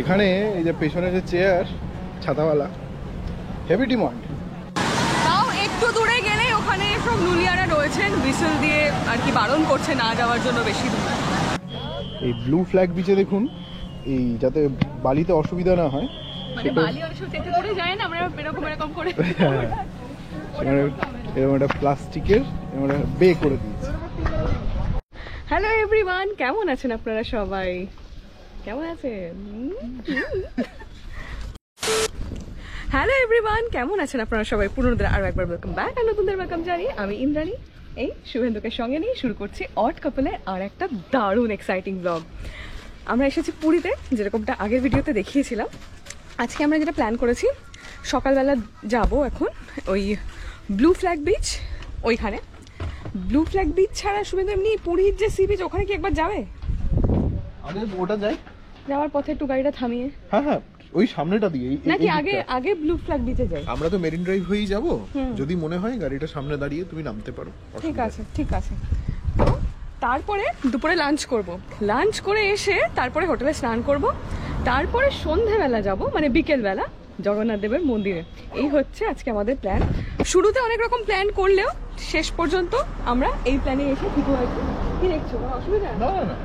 এখানে এই যে পেছনে যে চেয়ার ছাতাওয়ালা হেভি ডিমান্ড। তাও একটু দূরে গেলে ওখানে সব নুলিয়ারা রয়েছেন, বিসল দিয়ে আর কি বারণ করছে না যাওয়ার জন্য বেশি দূরে। এই ব্লু ফ্ল্যাগ বিচে দেখুন, এই যাতে বালিতে অসুবিধা না হয় মানে বালি অনেক সময় চেটে পড়ে যায় না, আমরা এরকম করে সেখানে এরকম একটা প্লাস্টিকের আমরা বে করে দিয়েছি। হ্যালো এভরিওয়ান, কেমন আছেন আপনারা সবাই? কেমন আছেন? হ্যালো এভরিওয়ান, কেমন আছেন আপনারা সবাই? পুনরায় আরো একবার ওয়েলকাম ব্যাক, আর নতুনদের ওয়েলকাম জানি। আমি ইন্দ্রাণী, এই শুভেন্দুকে সঙ্গে নিয়ে শুরু করছি অড কাপলের আর একটা দারুণ এক্সাইটিং ব্লগ। আমরা এসেছি পুরীতে, যেরকমটা আগের ভিডিওতে দেখিয়েছিলাম। আজকে আমরা যেটা প্ল্যান করেছি, সকালবেলা যাব এখন ওই ব্লু ফ্ল্যাগ বিচ। ওইখানে ব্লু ফ্ল্যাগ বিচ ছাড়া শুভেন্দু এমনি পুরীর যে সি বিচ, ওখানে কি একবার যাবে? ওটা যাই, যাওয়ার পথে একটু গাড়িটা থামিয়ে। হ্যাঁ হ্যাঁ, ওই সামনেটা দিয়ে নাকি আগে ব্লু ফ্ল্যাগ বিচে যাই? আমরা তো মেরিন ড্রাইভ হয়েই যাব, যদি মনে হয় গাড়িটা সামনে দাঁড়িয়ে তুমি নামতে পারো। ঠিক আছে ঠিক আছে। তো তারপরে দুপুরে লাঞ্চ করব, লাঞ্চ করে এসে তারপরে হোটেলে স্নান করব, তারপরে সন্ধেবেলা যাব মানে বিকেলবেলা জগন্নাথ দেবের মন্দিরে। এই হচ্ছে আজকে আমাদের প্ল্যান। শুরুতে অনেক রকম প্ল্যান করলেও শেষ পর্যন্ত আমরা এই প্ল্যানে এসে ঠিক হয়েছি। কি দেখছো, অসুবিধা? না না,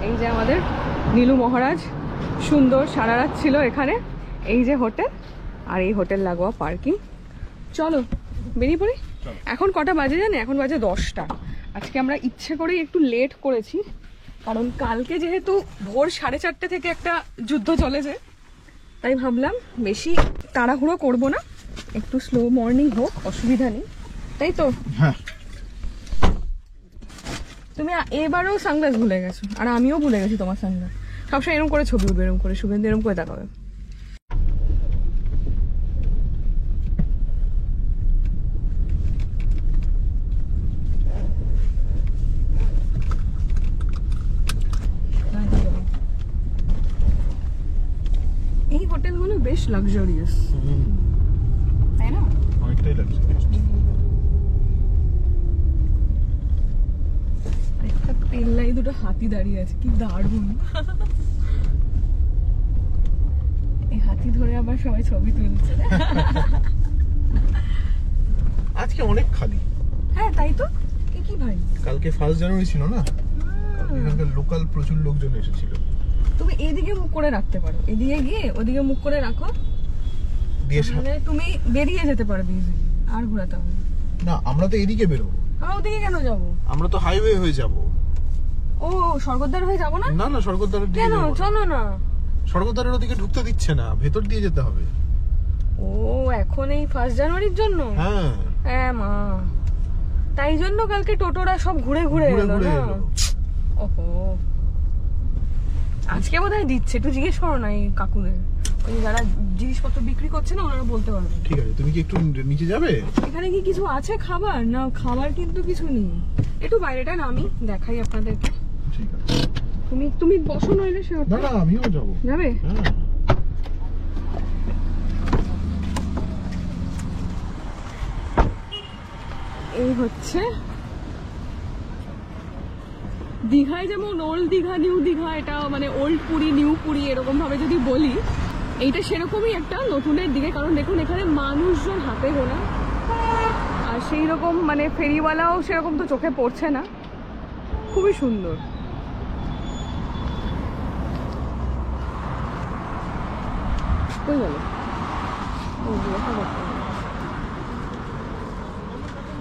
এই যে আমাদের নীলু মহারাজ সুন্দর সারা রাত ছিল এখানে, এই যে হোটেল, আর এই হোটেল লাগোয়া পার্কিং। চলো বেরিয়ে পড়ি। এখন কটা বাজে জানে? এখন বাজে 10টা। আজকে আমরা ইচ্ছে করেই একটু লেট করেছি, কারণ কালকে যেহেতু ভোর 4:30 থেকে একটা যুদ্ধ চলেছে, তাই ভাবলাম বেশি তাড়াহুড়ো করব না, একটু স্লো মর্নিং হোক, অসুবিধা নেই, তাই তো? হ্যাঁ। তুমি এবারেও সানগ্লাস ভুলে গেছো, আর আমিও ভুলে গেছি তোমার সানগ্লাস। সবসময় এরকম করে ছবি উঠবে, এরকম করে শুভেন্দু এরকম করে দেখাবে। এই হোটেলগুলো বেশ লাক্সারিয়াস, তাই না? অনেকটাই লাগছে। একটা পেল্লাই দুটো হাতি দাঁড়িয়ে আছে, কি দারুণ। এই হাতি ধরে আবার সবাই ছবি তুলছে। আজকে অনেক খালি। হ্যাঁ তাই তো। কি ভাই, কালকে 1 জানুয়ারি ছিল না, এখানকার লোকাল প্রচুর লোকজন এসেছিল। তুমি এদিকে মুখ করে রাখতে পারো, এদিকে গিয়ে ওদিকে মুখ করে রাখো, মানে তুমি বেরিয়ে যেতে পারবে ইজিলি, আর ঘোরাতে হবে না। আমরা তো এদিকে বেরোবো। আমরা ওদিকে কেন যাবো? আমরা তো হাইওয়ে হয়ে যাব। ও স্বর্গদ্বার হয়ে যাবো না? না না, স্বর্গদ্বারের দিকে কেন? চলো না। স্বর্গদ্বারের ওদিকে ঢুকতে দিচ্ছে না, ভেতর দিয়ে যেতে হবে। ও এখন এই 1 জানুয়ারির জন্য? হ্যাঁ হ্যাঁ মা, তাই জন্য কালকে টোটোরা সব ঘুরে ঘুরে এলো না। ওহো, আজকে বোধহয় দিচ্ছে, একটু জিজ্ঞেস করো না এই কাকুদের, ওই যারা জিনিসপত্র বিক্রি করছে না, ওনারা বলতে পারবে। ঠিক আছে, তুমি কি একটু নিচে যাবে? এখানে কি কিছু আছে খাবার? না খাবার কিন্তু কিছু নেই। একটু বাইরেটা নামি দেখাই আপনাদেরকে। ঠিক আছে, তুমি বসো, নইলে সে না না আমিও যাবো। যাবে? হ্যাঁ। এই হচ্ছে দীঘায় যেমন ওল্ড দীঘা নিউ দীঘা, এটা মানে ওল্ড পুরী নিউ পুরী এরকম ভাবে যদি বলি, এইটা সেরকমই একটা নতুনের দিকে। কারণ দেখুন এখানে মানুষজন হাতে গোনা, আর সেই রকম মানে ফেরিওয়ালাও সেরকম তো চোখে পড়ছে না। খুবই সুন্দর। কই গেল?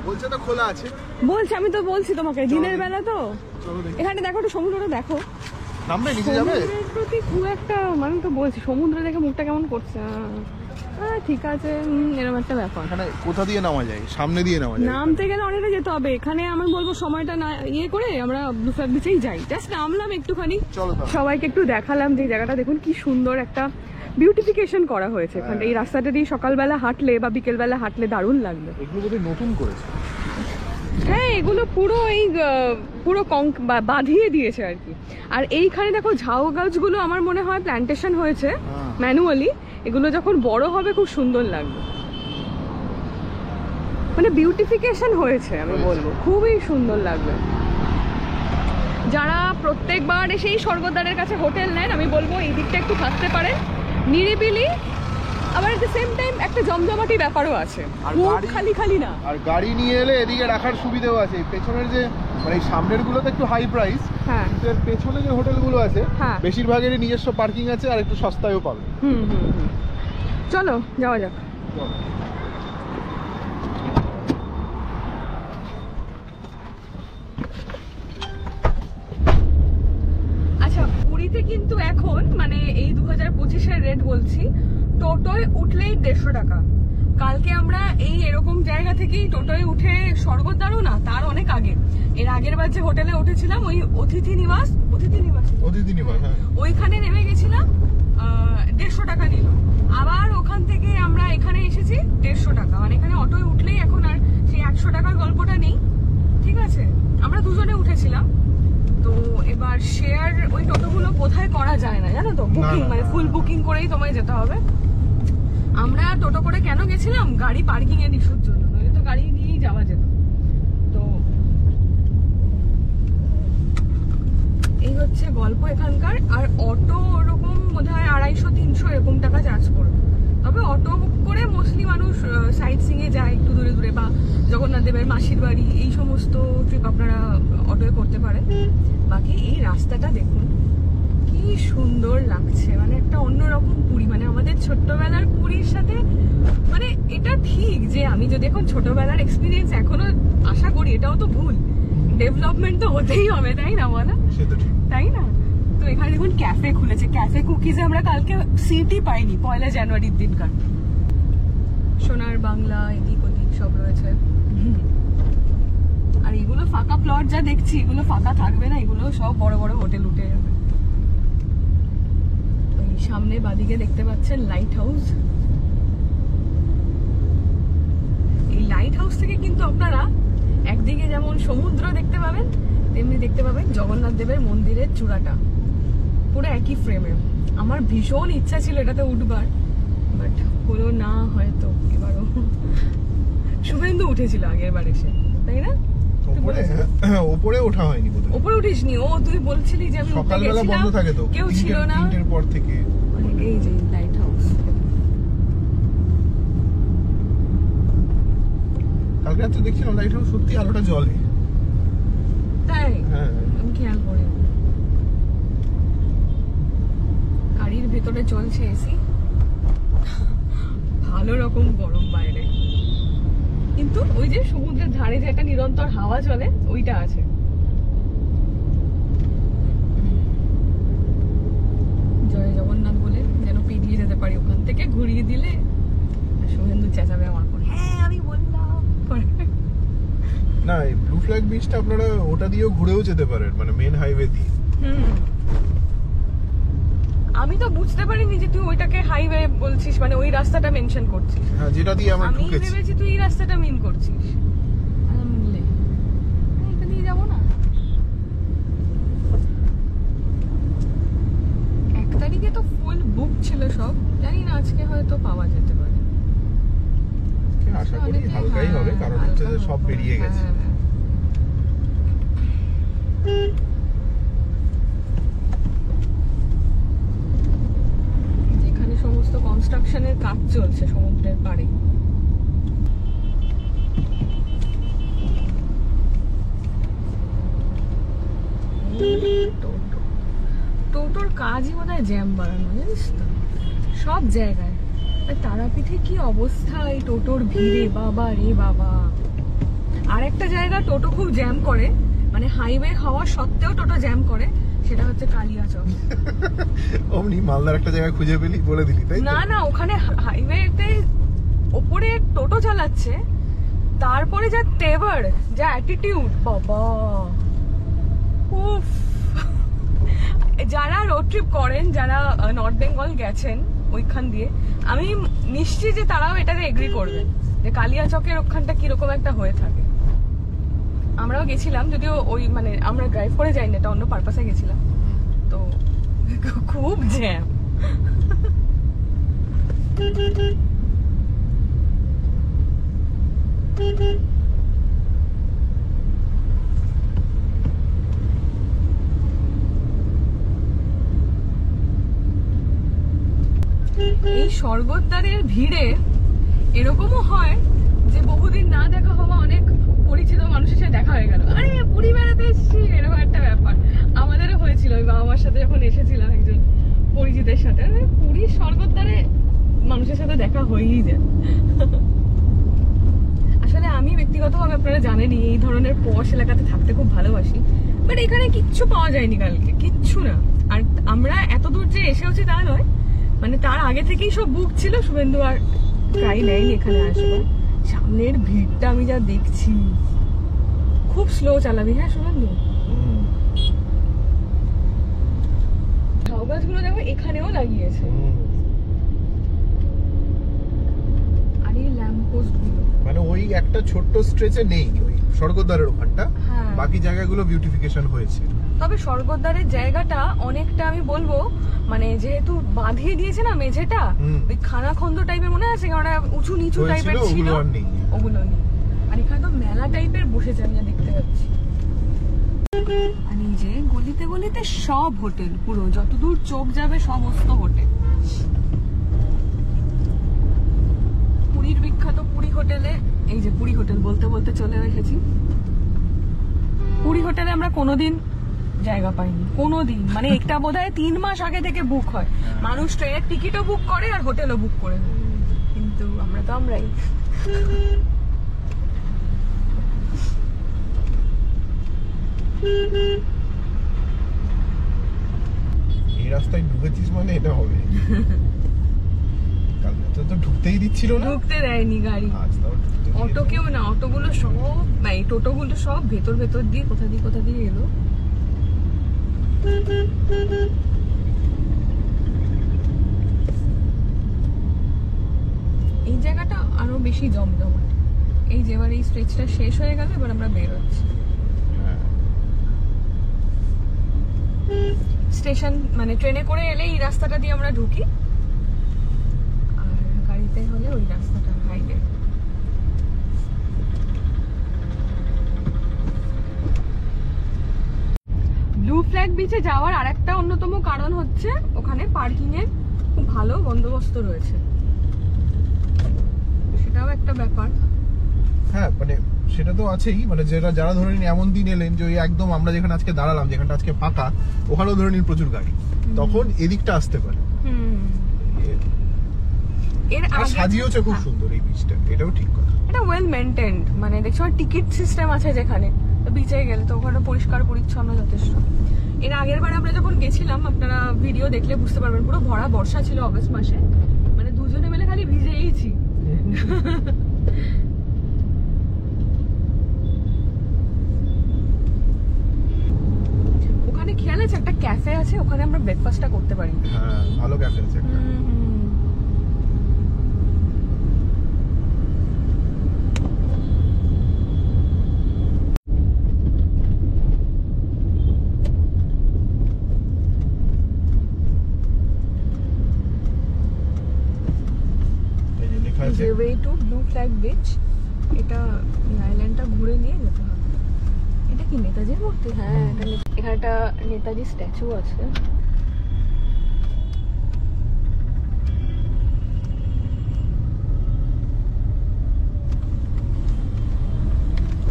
বলছে তো খোলা আছে। বলছি, আমি তো বলছি তোমাকে দিনের বেলা তো। এখানে দেখো, একটু সমুদ্রটা দেখো। নামবে, নিচে যাবে? সমুদ্রের প্রতি খুব একটা, মানে তো বলছি সমুদ্র দেখে মুখটা কেমন করছে। হ্যাঁ ঠিক আছে, এরকম একটা ব্যাপার। এখানে কোথা দিয়ে নামা যায়? সামনে দিয়ে নামা যায়। নামতে গেলে অনেকটা যেতে হবে। এখানে আমি বলবো সময়টা না ইয়ে করে আমরা ব্লু ফ্ল্যাগ বিচেই যাই। জাস্ট নামলাম একটুখানি, সবাইকে একটু দেখালাম যে জায়গাটা দেখুন কি সুন্দর একটা বিউটিফিকেশন করা হয়েছে এখানটা। এই রাস্তাটা দিয়ে সকালবেলা হাঁটলে বা বিকেলবেলা হাঁটলে দারুণ লাগবে। এগুলো বোধহয় নতুন করেছে। হ্যাঁ এগুলো পুরো এই পুরো বাঁধিয়ে দিয়েছে আর কি। আর এইখানে দেখো ঝাউ গাছগুলো আমার মনে হয় প্ল্যান্টেশন হয়েছে ম্যানুয়ালি। এগুলো যখন বড় হবে খুব সুন্দর লাগবে, মানে বিউটিফিকেশন হয়েছে, আমি বলবো খুবই সুন্দর লাগবে। যারা প্রত্যেকবার এসেই স্বর্গদ্বারের কাছে হোটেল নেন, আমি বলবো এই দিকটা একটু থাকতে পারেন, নিরিবিলি, আবার এট দ্য সেম টাইম একটা জমজমাটি ব্যাপারও আছে, আর খুব গাড়ি- খালি খালি না। আর গাড়ি নিয়ে এলে এদিকে রাখার সুবিধাও আছে। পেছনের যে মানে এই সামনের গুলোতে একটু হাই প্রাইস, হ্যাঁ কিন্তু এর পেছনে যে হোটেলগুলো আছে হ্যাঁ। বেশিরভাগেরই নিজস্ব পার্কিং আছে আর একটু সস্তায়ও পাবে। হুম হুম হুম। চলো যাওয়া যাক। আচ্ছা, পুরীতে কিন্তু এখন মানে এই 2025-এর রেট বলছি, টোটোয় উঠলেই 150 টাকা। কালকে আমরা এই এরকম জায়গা থেকেই টোটোয় উঠে স্বর্গদ্বারও না, তার অনেক আগে, এর আগের বার যে হোটেলে উঠেছিলাম ওই অতিথি নিবাস হ্যাঁ। ওইখানে নেমে গেছিলাম, 150 টাকা নিল। আবার ওখান থেকে আমরা এখানে এসেছি 150 টাকা, মানে এখানে অটোয় উঠলেই এখন আর সেই 100 টাকার গল্পটা নেই। ঠিক আছে, আমরা দুজনে উঠেছিলাম। তো এবার শেয়ার ওই টোটোগুলো কোথায় করা যায় না জানো তো, বুকিং মানে ফুল বুকিং করেই তোমায় যেতে হবে। আমরা টোটো করে কেন গেছিলাম? গাড়ি পার্কিং এর ইস্যুর জন্য, নইলে তো গাড়ি নিয়েই যাওয়া যেত। তো এই হচ্ছে গল্প এখানকার। আর অটো ওরকম বোধহয় 250-300 এরকম টাকা চার্জ করবে। তবে অটো করে মোস্টলি মানুষ সাইট সিং এ যায় একটু দূরে দূরে, বা জগন্নাথ দেবের মাসির বাড়ি, এই সমস্ত ট্রিপ আপনারা অটোয় করতে পারেন। বাকি এই রাস্তাটা দেখুন কি সুন্দর লাগছে, মানে একটা অন্যরকম পুরী, মানে আমাদের ছোট্টবেলার পুরীর সাথে, মানে এটা ঠিক যে আমি যদি এখন ছোটবেলার এক্সপিরিয়েন্স এখনো আশা করি, এটাও তো ভুল, ডেভেলপমেন্ট তো হতেই হবে, তাই না বলা? তাই না? তো এখানে দেখুন ক্যাফে খুলেছে, ক্যাফে কুকিজে আমরা কালকে সিটি পাইনি, 1 জানুয়ারির দিনকার। সোনার বাংলা, এদিক ওদিক সব রয়েছে। আর এগুলো ফাঁকা প্লট যা দেখছি, এগুলো ফাঁকা থাকবে না, এগুলো সব বড় বড় হোটেল উঠে যাবে। ওই সামনে বাদিকে দেখতে পাচ্ছেন লাইট হাউস। এই লাইট হাউস থেকে কিন্তু আপনারা একদিকে যেমন সমুদ্র দেখতে পাবেন, তেমনি দেখতে পাবেন জগন্নাথ দেবের মন্দিরের চূড়াটা, পুরো একই ফ্রেমে। আমার ভীষণ ইচ্ছা ছিল এটাতে উঠবার, বাট হলো না হয়তো এবারও। শুভেন্দু উঠেছিল আগের বার এসে, তাই না? ওপরে ওঠা হয়নি বোধহয়। ওপরে উঠিসনি? ও তুই বলছিলি যে আমি সকালবেলা বন্ধ থাকে তো, কেউ ছিল না। 3টের পর থেকে। এই যে লাইট হাউস, কালকে রাতে দেখছিলাম লাইট হাউস সত্যি আলোটা জ্বলে। তাই? হ্যাঁ, আমি খেয়াল করি। গাড়ির ভেতরে চলছে এসি, ভালো রকম গরম বাইরে, কিন্তু ওই যে সমুদ্রের ধারে যে একটা নিরন্তর হাওয়া চলে ওইটা আছে। জয় জগন্নাথ বলে যেন পেরিয়ে যেতে পারি ওখান থেকে, ঘুরিয়ে দিলে শুভেন্দু চেঁচাবে আমার পরে, হ্যাঁ আমি বললাম। না, এই ব্লু ফ্ল্যাগ বিচটা আপনারা ওটা দিয়েও ঘুরেও যেতে পারেন, মানে মেন হাইওয়ে দিয়ে। আমি তো বুঝতে পারিনি যে তুই ওইটাকে হাইওয়ে বলছিস, মানে ওই রাস্তাটা মেনশন করছিস। হ্যাঁ, যেটা দিয়ে আমরা আমি ঢুকেছি। ভেবেছি তুই এই রাস্তাটা মিন করছিস। এটা দিয়ে যাবো না? 1 তারিখে তো ফুল বুক ছিল সব, জানি না আজকে হয়তো পাওয়া যেতে পারে। আশা করি হালকাই হবে, কারণ হচ্ছে যে সব বেরিয়ে গেছে। যেখানে সমস্ত কনস্ট্রাকশনের কাজ চলছে সমুদ্রের পাড়ে। টোটোর কাজই বোধহয় জ্যাম বাড়ানো, জানিস তো, সব জায়গায়। তারাপীঠে কি অবস্থা এই টোটোর ভিড়ে, বাবা রে বাবা। আর একটা জায়গা টোটো খুব জ্যাম করে, মানে হাইওয়ে হওয়া সত্ত্বেও টোটো জ্যাম করে, সেটা হচ্ছে কালিয়াচক। অমনি মালদার একটা জায়গা খুঁজে পেলি, বলে দিলি, তাই না না, ওখানে হাইওয়েতে ওপরে টোটো চালাচ্ছে, তারপরে যা তেভার, যা অ্যাটিটিউড, বাবা উফ। যারা রোড ট্রিপ করেন, যারা নর্থ বেঙ্গল গেছেন ওইখান দিয়ে, আমি নিশ্চিত যে তারাও এটাতে এগ্রি করবেন যে কালিয়াচকের ওখানটা কিরকম একটা হয়ে থাকে। আমরাও গেছিলাম, যদিও ওই মানে আমরা ড্রাইভ করে যাইনি, এটা অন্য পারপাসে গেছিলাম, তো খুব জ্যাম। স্বর্গদ্বারের ভিড়ে এরকমও হয় যে বহুদিন না দেখা হওয়া অনেক পরিচিত মানুষের সাথে দেখা হয়ে গেল, আরে পুরী বেড়াতে এসেছি, এরকম একটা ব্যাপার আমাদেরও হয়েছিল। ওই বাবা মার সাথে যখন এসেছিলাম একজন পরিচিতের সাথে, পুরীর স্বর্গদ্বারে মানুষের সাথে দেখা হয়েই যায়। আসলে আমি ব্যক্তিগতভাবে আপনারা জানেনই এই ধরনের পশ এলাকাতে থাকতে খুব ভালোবাসি, বাট এখানে কিচ্ছু পাওয়া যায়নি কালকে, কিচ্ছু না। আর আমরা এত দূর যে এসেওছি তা নয়, মানে তার আগে থেকেই সব বুক ছিল, শুভেন্দু আর ট্রাই নেয়নি এখানে আসবে। সামনের ভিড়টা আমি যা দেখছি, খুব স্লো চালাবি হ্যাঁ শুভেন্দু। ঝাউ গাছগুলো দেখো এখানেও লাগিয়েছে, আর এই ল্যাম্প পোস্ট গুলো মানে ওই একটা ছোট্ট স্ট্রেচে নেই ওই স্বর্গদ্বারের ওখানটা, বাকি জায়গাগুলো বিউটিফিকেশন হয়েছে। তবে স্বর্গদ্বারের জায়গাটা অনেকটা আমি বলবো, মানে যেহেতু বাঁধিয়ে দিয়েছে না মেঝেটা, ওই খানাখন্দ টাইপের মনে আছে, কারণ উঁচু নিচু টাইপের ছিল, ওগুলো নেই। আর এখানে তো মেলা টাইপের বসেছে আমি দেখতে পাচ্ছি। আর এই যে গলিতে গলিতে সব হোটেল, পুরো যতদূর চোখ যাবে সমস্ত হোটেল। পুরীর বিখ্যাত পুরী হোটেলে, এই যে পুরী হোটেল বলতে বলতে চলে এসেছি। পুরী হোটেলে আমরা কোনোদিন জায়গা পাইনি, কোনোদিন, মানে একটা বোধহয় 3 মাস আগে থেকে বুক হয়, মানুষ ট্রেনের টিকিটও বুক করে আর হোটেলও বুক করে, কিন্তু আমরা তো আমরাই। এই রাস্তায় ঢুকেছিস মানে এটা হবে। কালকে তো ঢুকতেই দিচ্ছিল না, ঢুকতে দেয়নি গাড়ি, অটো কেউ না, অটোগুলো সব, এই টোটোগুলো সব ভেতর ভেতর দিয়ে কোথা দিয়ে এলো। এই জায়গাটা আরো বেশি জমজমাট। এই যে এবার এই স্ট্রেচটা শেষ হয়ে গেল, এবার আমরা বের হচ্ছি স্টেশন, মানে ট্রেনে করে এলে এই রাস্তাটা দিয়ে আমরা ঢুকি, আর গাড়িতে হলে ওই রাস্তাটা হাইটে। ব্লু ফ্ল্যাগ বিচে যাওয়ার আরেকটা অন্যতম কারণ হচ্ছে ওখানে পার্কিং এর খুব ভালো বন্দোবস্ত রয়েছে, সেটাও একটা ব্যাপার। হ্যাঁ মানে সেটা তো আছেই, মানে যারা ধরে নিন এমন দিন এলেন যে ওই একদম আমরা যেখানে আজকে দাঁড়ালাম, যেখানটা আজকে ফাঁকা, ওখানেও ধরে নিন প্রচুর গাড়ি, তখন এদিকটা আসতে পারে। এর আগে সাজিয়েছে খুব সুন্দর এই বিচটা, এটাও ঠিক কথা। এটা ওয়েল মেইনটেইনড, মানে দেখছো টিকিট সিস্টেম আছে যেখানে, বিচে গেলে তো ওখানে পরিষ্কার পরিচ্ছন্ন যথেষ্ট। এর আগের বার আমরা যখন গেছিলাম, আপনারা ভিডিও দেখলে বুঝতে পারবেন, পুরো ভরা বর্ষা ছিল অগস্ট মাসে, মানে দুজনে মিলে খালি ভিজেইছি। ওখানে খেয়াল আছে একটা ক্যাফে আছে, ওখানে আমরা ব্রেকফাস্টটা করতে পারি। হ্যাঁ ভালো ক্যাফে আছে একটা। The way to Blue Flag Beach, এটা আইল্যান্ডটা ঘুরে নিয়ে যেতে হবে। এটা কি নেতাজির মূর্তি? হ্যাঁ, এখানে একটা নেতাজি স্ট্যাচু আছে।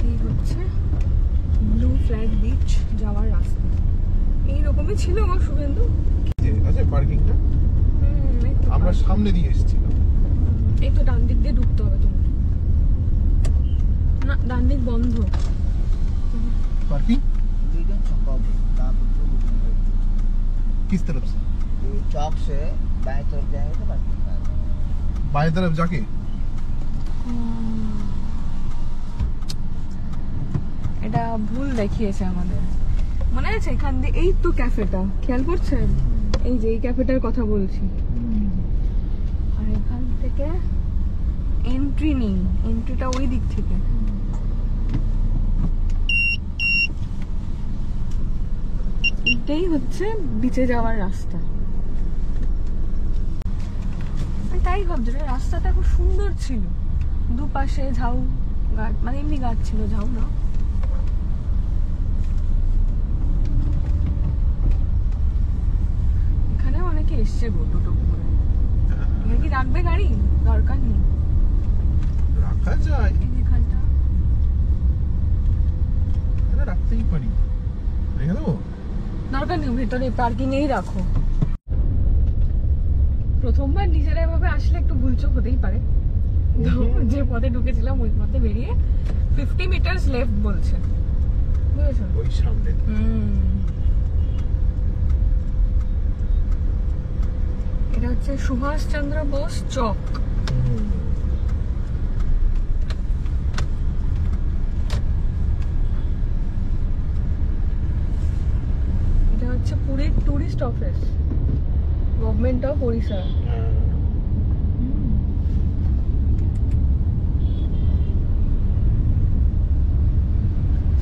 এই হচ্ছে ব্লু ফ্ল্যাগ বিচ যাওয়ার রাস্তা। এইরকমই ছিল গো শুভেন্দু, আছে পার্কিংটা, আমরা সামনে দিয়ে এসেছিলাম। এই তো ডান দিক দিয়ে ঢুকতে হবে তোমার, না ডান দিক বন্ধ। पार्किंग किस तरफ से? चौक से बाएं तरफ जाएंगे तो बाएं तरफ जाके এটা ভুল দেখিয়েছে আমাদের, মনে আছে এখান দিয়ে এই তো ক্যাফেটা, খেয়াল করছেন? এই যে এই ক্যাফেটার কথা বলছি, আর এখান থেকে এন্ট্রি নেই, এন্ট্রিটা ওই দিক থেকে। এটাই হচ্ছে বিচে যাওয়ার রাস্তা। তাই ভাবছি রাস্তাটা খুব সুন্দর ছিল, দুপাশে ঝাউ গাছ, মানে এমনি গাছ ছিল, ঝাউ না। এখানে অনেকে এসছে গো টোটো করে, এখানে কি রাখবে গাড়ি? দরকার নেই। রাখা যায়, এই এখানটা এটা রাখতেই পারি। রেখে দেবো? দরকার নেই, ভেতরে পার্কিং এই রাখো। প্রথমবার নিজেরা এভাবে আসলে একটু ভুলচুক হতেই পারে। তো যে পথে ঢুকেছিলাম ওই পথে বেরিয়ে 50 মিটারস লেফট বলছে, বুঝেছো? ওই সামনে। এটা হচ্ছে সুভাষচন্দ্র বোস চক। এটা হচ্ছে পুরীর tourist office, government of Odisha.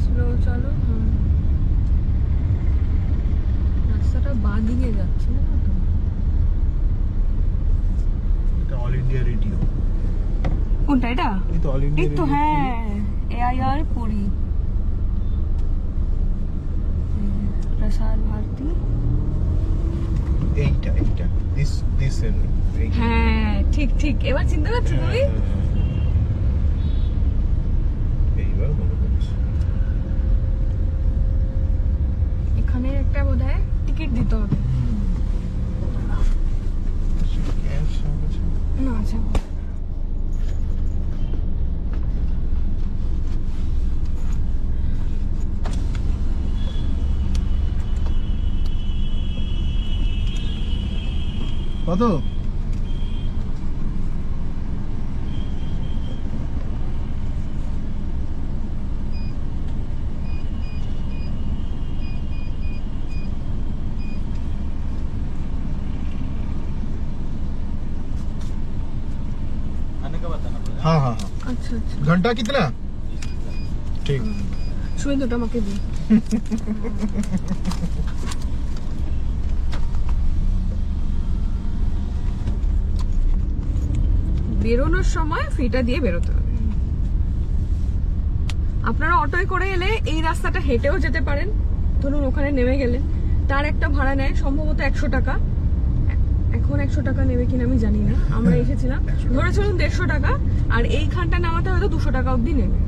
Slow চলো। রাস্তাটা বাঁ দিকে যাচ্ছে না তো? এটা অল ইন্ডিয়া রেডিও। কোনটা এটা? এই তো অল ইন্ডিয়া এই তো, রেডিও। হ্যাঁ, AIR পুরী, প্রসার ভারতী। এইটা দিস এর হ্যাঁ ঠিক ঠিক, এবার চিন্তা করছো তুমি? এইবার মনে পড়ছে। এখানে একটা বোধহয় টিকিট দিতে হবে। ক্যাশ আছে? না, আচ্ছা। কত? हाँ हाँ हाँ। আচ্ছা আচ্ছা, घंटा कितना? ठीक। সুন্দরটা আমাকে দিই। বেরোনোর সময় ফিটা দিয়ে বেরোতে হবে। আপনারা অটোয় করে এলে এই রাস্তাটা হেঁটেও যেতে পারেন। ধরুন ওখানে নেমে গেলেন, তার একটা ভাড়া নেয় সম্ভবত 100 টাকা। এখন 100 টাকা নেবে কিনা আমি জানি না। আমরা এসেছিলাম, ধরে চলুন 150 টাকা, আর এইখানটা নামাতে হয়তো 200 টাকা অবধি নেবে।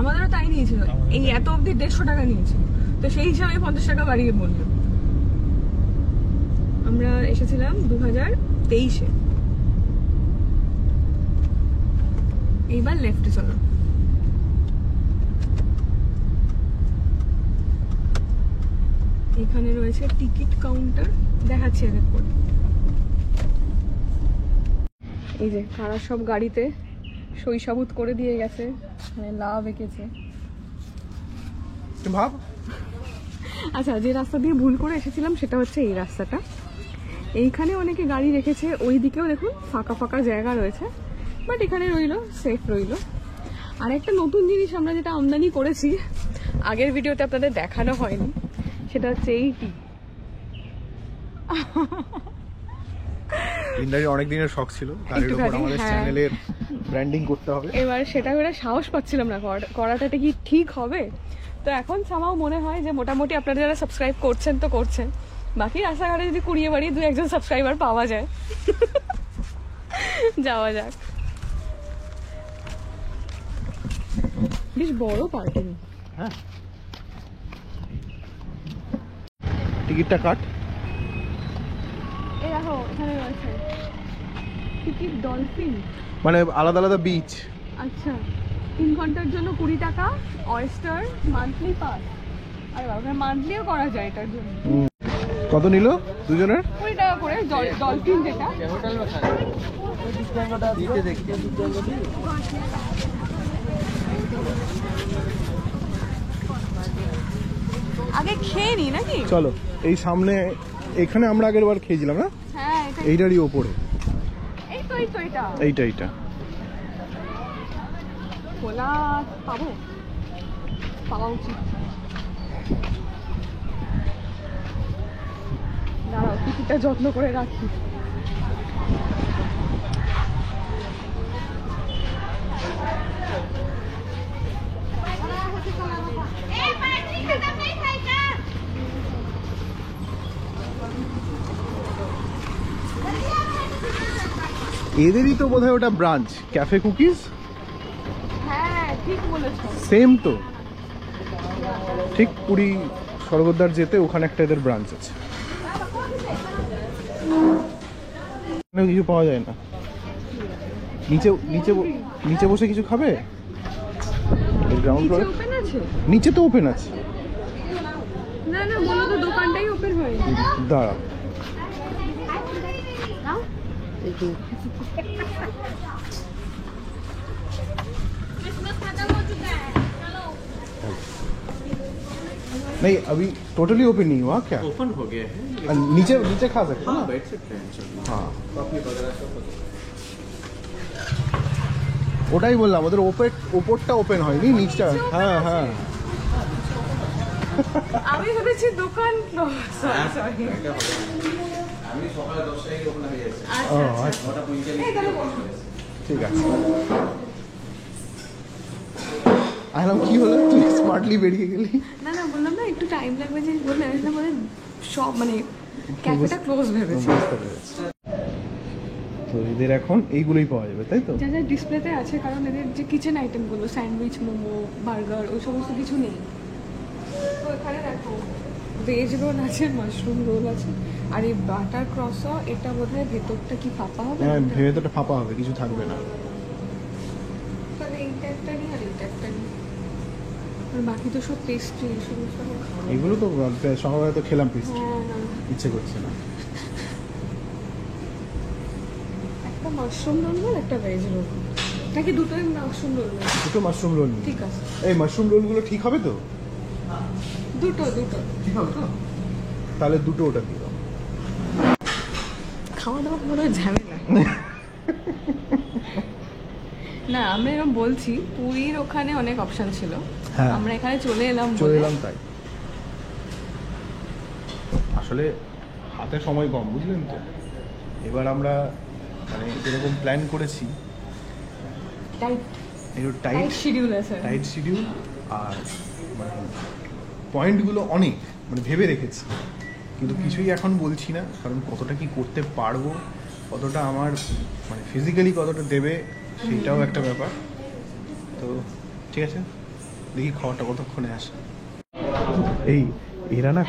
আমাদেরও তাই নিয়েছিল, এই এত অবধি 150 টাকা নিয়েছিল। তো সেই হিসাবে 50 টাকা বাড়িয়ে বললো। আমরা এসেছিলাম 2023-এ। এইবার লেফটে চলো। এখানে রয়েছে টিকিট কাউন্টার, দেখাচ্ছি এদের পরে। এই যে কারা সব গাড়িতে সই সাবুত করে দিয়ে গেছে, মানে লাভ এঁকেছে। ভাব। আচ্ছা, যে রাস্তা দিয়ে ভুল করে এসেছিলাম সেটা হচ্ছে এই রাস্তাটা। এইখানে অনেকে গাড়ি রেখেছে, ওই দিকেও দেখুন ফাঁকা ফাঁকা জায়গা রয়েছে, বাট এখানে রইলো, সেফ রইলো। আর একটা নতুন জিনিস আমরা যেটা আমদানি করেছি, আগের ভিডিওতে আপনাদের দেখানো হয়নি, সেটা হচ্ছে এইটি। ইন্ডাস্ট্রি অনেক দিনের শখ ছিল, তার উপর একটুখানি, আমাদের হ্যাঁ। চ্যানেলের ব্র্যান্ডিং করতে হবে। এবার সেটা করে সাহস পাচ্ছিলাম না, করাটা কি ঠিক হবে। তো এখন সামাও মনে হয় যে মোটামুটি আপনারা যারা সাবস্ক্রাইব করছেন তো করছেন, বাকি রাস্তাঘাটে যদি কুড়িয়ে বাড়িয়ে 2-1 সাবস্ক্রাইবার পাওয়া যায়, যাওয়া যাক। বেশ বড় পার্কিং। হ্যাঁ, টিকিটটা কাট। এই দেখো এখানে রয়েছে টিকিট ডলফিন, মানে আলাদা আলাদা বিচ। আচ্ছা 3 ঘন্টার জন্য 20 টাকা, অয়েস্টার মান্থলি পাস। আরে বাবা, মান্থলিও করা যায় এটার জন্য। কত নিল দুজনের? 20 টাকা করে ডলফিন যেটা। আগে খেয়ে নি নাকি? চলো, এই সামনে, এখানে আমরা আগের বার খেয়েছিলাম না? হ্যাঁ, এইটারই ওপরে। এই তো এটা এইটা খোলা পাওয়া উচিত। দাঁড়াও, টিকিটটা যত্ন করে রাখি। এদেরই তো বোধহয় ওটা ব্রাঞ্চ, ক্যাফে কুকিজ। হ্যাঁ ঠিক বলেছো। সেম তো, ঠিক পুরী স্বর্গদ্বার যেতে ওখানে একটা এদের ব্রাঞ্চ আছে। কিছু পাওয়া যায় না। নিচে নিচে নিচে বসে কিছু খাবে? গ্রাউন্ড ফ্লোরে ওপেন আছে? নিচে তো ওপেন আছে। না না, বলো তো দোকানটাই ওপেন হয়নি। দাঁড়া, नहीं अभी टोटली ओपन नहीं हुआ क्या? ओपन हो गया है। नीचे नीचे खा सकते हैं हाँ ना? बैठ सकते हैं चलिए। हाँ कॉफी वगैरह सब हो जाएगा। ওটাই বললাম, ওদের ওপরটা ওপেন হয়নি, নিচটা। হ্যাঁ হ্যাঁ, আমি ভেবেছি দোকান সরি। আমি সকালে 10টায় ওপেন হয়ে যাচ্ছে। ও আচ্ছা, 9:45 ঠিক আছে। আইলাম কি হলো, তুই স্মার্টলি বেরিয়ে গেলি। না না, বললাম না একটু টাইম লাগবে, যে বললাম এটা মানে সব মানে ক্যাফেটা ক্লোজ ভেবেছি। বুঝতে পেরেছি। তো এদের এখন এইগুলোই পাওয়া যাবে তাই তো? যা যা ডিসপ্লেতে আছে, কারণ এদের যে কিচেন আইটেমগুলো স্যান্ডউইচ, মোমো, বার্গার, ওই সমস্ত কিছু নেই। তো এখানে দেখো ভেজ রোল আছে, মাশরুম রোল আছে, আর এই বাটার ক্রসও, এটা বোধহয় ভেতরটা কি ফাঁপা হবে। হ্যাঁ, ভেতরটা ফাঁপা হবে, কিছু থাকবে না। তাহলে এইটা একটা নিই আর এইটা একটা নিই, আর বাকি তো সব পেস্ট্রি, এই সমস্ত আমি খাবো না। এগুলো তো সকালে তো খেলাম পেস্ট্রি, হ্যাঁ না, ইচ্ছে করছে না। একটা মাশরুম রোল বল, একটা ভেজ রোল, নাকি দুটোই মাশরুম রোল? দুটো মাশরুম রোল নিই। ঠিক আছে, এই মাশরুম রোলগুলো ঠিক হবে তো? দুটো দুটো ঠিক হবে তো? তাহলে দুটো ওটা দিয়ে দাও। খাওয়া দাওয়া পুরো ঝামেলা। না আমরা এরকম বলছি, পুরীর ওখানে অনেক অপশন ছিল, হ্যাঁ। আমরা এখানে চলে এলাম চলে বলে। এলাম তাই। আসলে হাতে সময় কম, বুঝলেন তো। এবার আমরা মানে যেরকম প্ল্যান করেছি, টাইট একটু টাইট টাইট শিডিউল আছে। টাইট শিডিউল, আর মানে পয়েন্টগুলো অনেক মানে ভেবে রেখেছি, কিন্তু কিছুই এখন বলছি না, কারণ কতটা কি করতে পারবো, কতটা আমার মানে ফিজিক্যালি কতটা দেবে, সেইটাও একটা ব্যাপার। তো ঠিক আছে, দেখি খাওয়াটা কতক্ষণে আসে। এই এরা না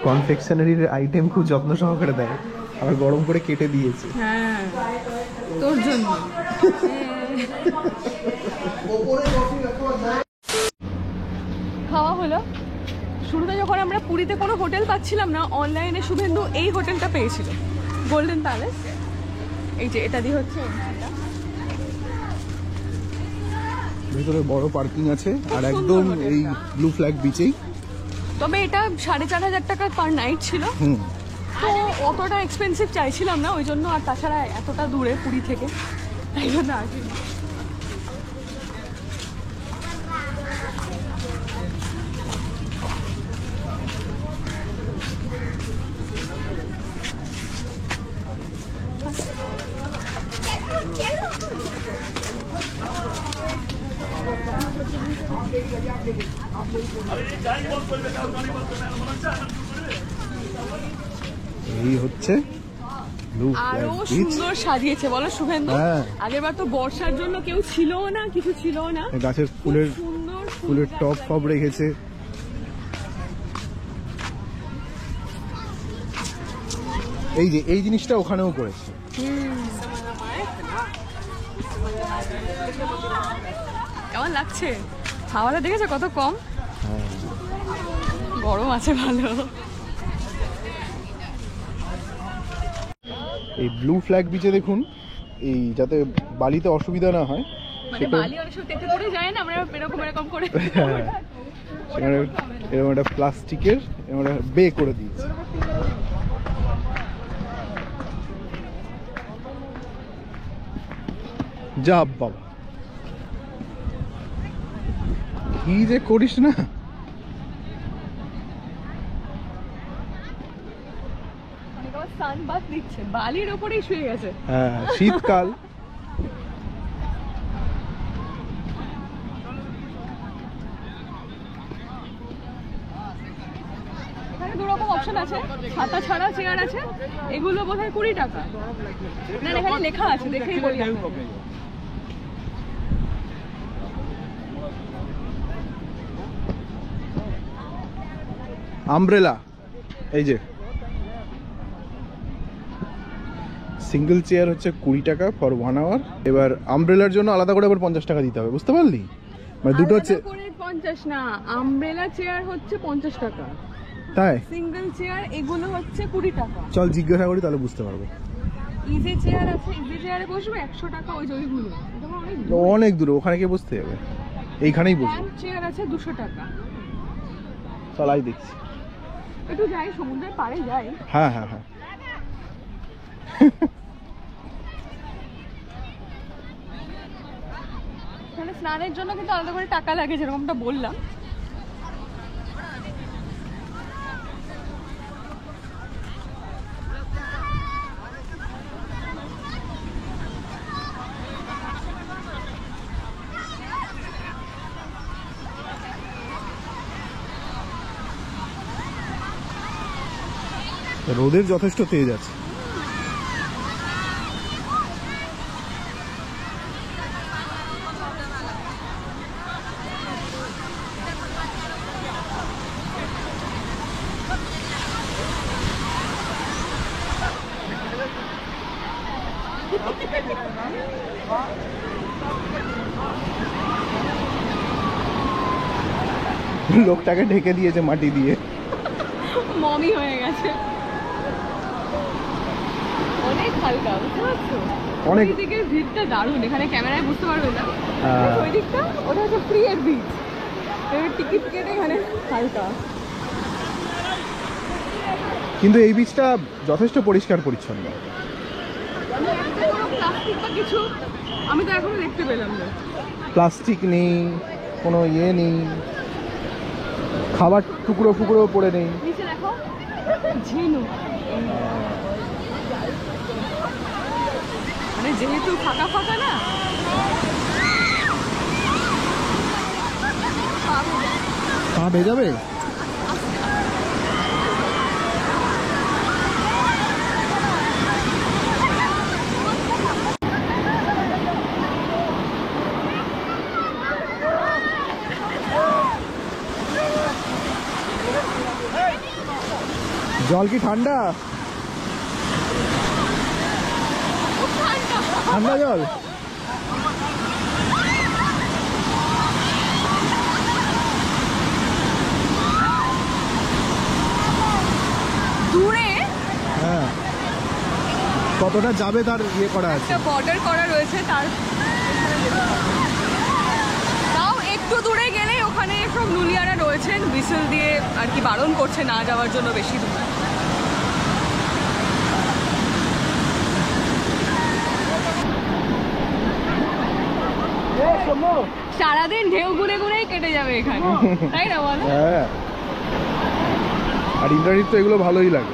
কনফেকশনারির আইটেম খুব যত্ন সহকারে দেয়, আবার গরম করে কেটে দিয়েছে। হ্যাঁ তোর জন্য। খাওয়া হলো। শুরুতে যখন আমরা পুরীতে কোনো হোটেল পাচ্ছিলাম না, অনলাইনে শুভেন্দু এই হোটেলটা পেয়েছিল, গোল্ডেন প্যালেস। এই যে এটা দিয়ে হচ্ছে entry-টা। ভেতরে বড় পার্কিং আছে, আর খুব একদম সুন্দর এই হোটেলটা। ব্লু ফ্ল্যাগ বিচেই। তবে এটা 4,500 টাকা পার নাইট ছিল, হুম, তো অতটা এক্সপেন্সিভ চাইছিলাম না ওই জন্য, আর তাছাড়া এতটা দূরে পুরী থেকে, তাই জন্য আসি। এই হচ্ছে ব্লু আরো ফ্ল্যাগ বিচ। সুন্দর সাজিয়েছে বলো শুভেন্দু। হ্যাঁ। আগেরবার তো বর্ষার জন্য কেউ ছিল না, কিছু ছিল না, গাছের ফুলের সুন্দর ফুলের টপ ফপ রেখেছে। এই যে এই জিনিসটা ওখানেও করেছে। কেমন লাগছে? হাওয়াটা দেখেছো কত কম, হ্যাঁ, গরম আছে ভালো। এই ব্লু ফ্ল্যাগ বিচে দেখুন, এই যাতে বালিতে অসুবিধা না হয় মানে সেটা, বালি অনেক সময় তেতে পড়ে যায় না, আমরা এরকম এরকম করে। হ্যাঁ, সেখানে এরকম একটা প্লাস্টিকের এরকম একটা বে করে দিয়েছে। যা বাবা, কি যে করিস না। সানবাথ দিচ্ছে, বালির ওপরেই শুয়ে গেছে। হ্যাঁ, শীতকাল। এখানে এখানে দু রকম অপশন আছে, ছাতা ছাড়া চেয়ার আছে, এগুলো বোধহয় 20 টাকা। না এখানে লেখা আছে, দেখেই বলি আপনাকে। আমব্রেলা, এই যে সিঙ্গেল চেয়ার হচ্ছে 20 টাকা ফর 1 আওয়ার। এবার আমব্রেলার জন্য আলাদা করে আবার 50 টাকা দিতে হবে, বুঝতে পারলি? মানে দুটো হচ্ছে 50 না, আমব্রেলা চেয়ার হচ্ছে 50 টাকা, তাই? সিঙ্গেল চেয়ার এগুলো হচ্ছে 20 টাকা। চল জিজ্ঞাসা করি, তাহলে বুঝতে পারবো। ইজি চেয়ার আছে, ইজি চেয়ারে বসবে 100 টাকা, ওই জয়গুলো অনেক দূরে, ওখানে গিয়ে বসতে হবে, এইখানেই বসবো। চেয়ার আছে 200 টাকা। চল আই দেখছি। একটু যাই, সমুদ্রের পাড়ে যাই। হ্যাঁ হ্যাঁ হ্যাঁ। এখানে স্নানের জন্য কিন্তু আলাদা করে টাকা লাগে, যেরকমটা বললাম। রোদের যথেষ্ট তেজ আছে। লোকটাকে ঢেকে দিয়েছে মাটি দিয়ে, মমি হয়ে গেছে। অনেক হালকা, বুঝতে পারছো? অনেক। ওই দিকের ভিড়টা দারুণ, এখানে ক্যামেরায় বুঝতে পারবে না। হ্যাঁ। ওই দিকটা ওটা হচ্ছে ফ্রি এর ভিড়, টিকিট কেটে এখানে হালকা। কিন্তু এই বীজটা যথেষ্ট পরিষ্কার পরিচ্ছন্ন। প্লাস্টিক বা কিছু আমি তো এখনো দেখতে পেলাম না। প্লাস্টিক নেই, কোনো ইয়ে নেই, খাবার টুকরো ফুকরো পড়ে নেই। নিচে দেখো ঝিনুক, মানে যেহেতু ফাঁকা ফাঁকা না, পা ভেজাবে। জল কি ঠান্ডা? ঠান্ডা জল। দূরে হ্যাঁ, কতটা যাবে তার ইয়ে করা আছে। একটা বর্ডার করা রয়েছে, তার তাও একটু দূরে গেলেই ওখানে সব নুলিয়ারা রয়েছেন, বিসেল দিয়ে আর কি বারণ করছে না যাওয়ার জন্য বেশি দূরে। সারাদিন ঢেউ ঘুরে ঘুরেই কেটে যাবে এখানে, তাই না বলো? হ্যাঁ, আর ইন্দ্রাণীর তো এগুলো ভালোই লাগে।